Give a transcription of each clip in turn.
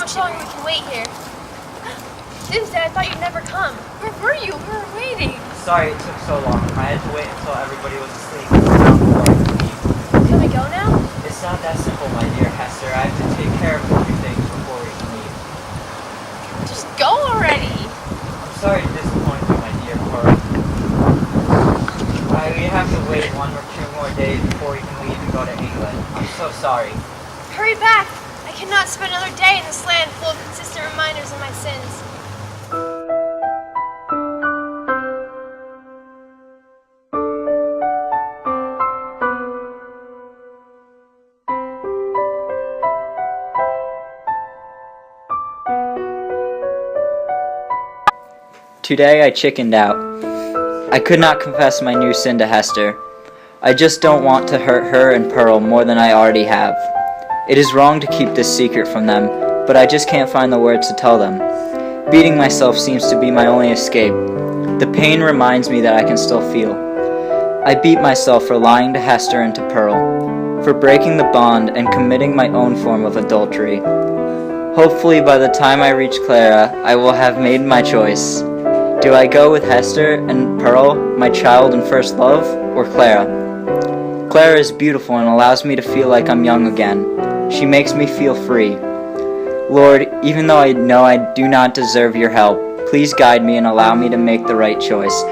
much longer we can wait here. Doomsday, I thought you'd never come. Where were you? We were waiting. Sorry it took so long. I had to wait until everybody was asleep before I could leave. Can we go now? It's not that simple, my dear Hester. I have to take care of a few things before we can leave. Just go already. I'm sorry to disappoint you, my dear Pearl. We have to wait 1 or 2 more days before we can leave and go to England. I'm so sorry. Hurry back. I cannot spend another day in this land full of consistent reminders of my sins. Today I chickened out. I could not confess my new sin to Hester. I just don't want to hurt her and Pearl more than I already have. It is wrong to keep this secret from them, but I just can't find the words to tell them. Beating myself seems to be my only escape. The pain reminds me that I can still feel. I beat myself for lying to Hester and to Pearl, for breaking the bond and committing my own form of adultery. Hopefully by the time I reach Clara, I will have made my choice. Do I go with Hester and Pearl, my child and first love, or Clara? Clara is beautiful and allows me to feel like I'm young again. She makes me feel free. Lord, even though I know I do not deserve your help, please guide me and allow me to make the right choice.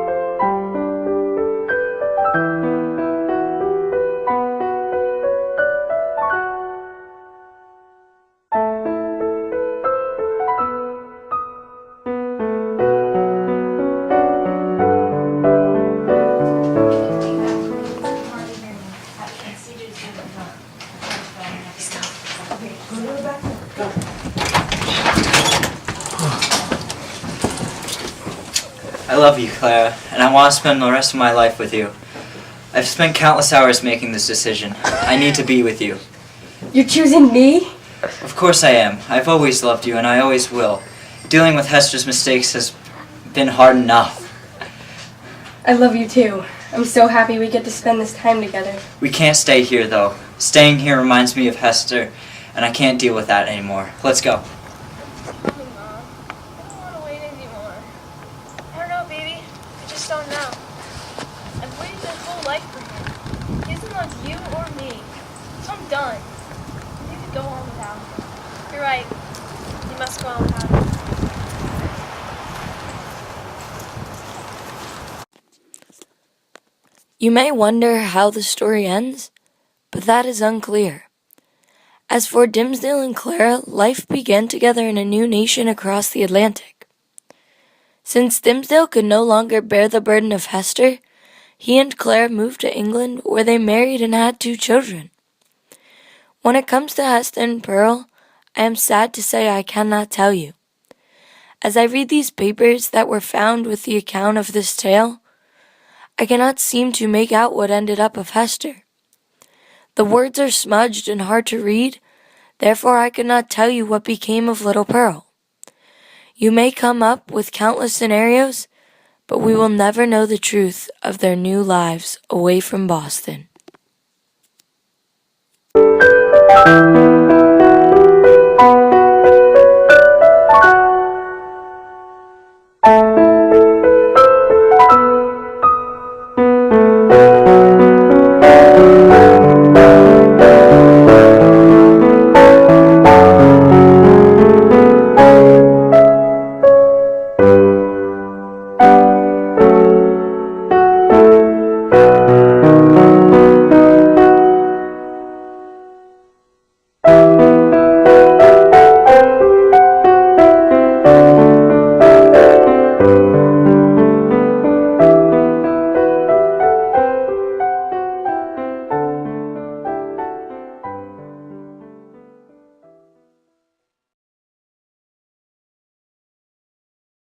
I love you, Clara, and I want to spend the rest of my life with you. I've spent countless hours making this decision. I need to be with you. You're choosing me? Of course I am. I've always loved you, and I always will. Dealing with Hester's mistakes has been hard enough. I love you too. I'm so happy we get to spend this time together. We can't stay here, though. Staying here reminds me of Hester, and I can't deal with that anymore. Let's go. Don't know. I've waited my whole life for him. He doesn't want you or me. So I'm done. You could go on without him. You're right. You must go on without him. You may wonder how the story ends, but that is unclear. As for Dimmesdale and Clara, life began together in a new nation across the Atlantic. Since Dimmesdale could no longer bear the burden of Hester, he and Clara moved to England, where they married and had 2 children. When it comes to Hester and Pearl, I am sad to say I cannot tell you. As I read these papers that were found with the account of this tale, I cannot seem to make out what ended up of Hester. The words are smudged and hard to read, therefore I could not tell you what became of little Pearl. You may come up with countless scenarios, but we will never know the truth of their new lives away from Boston.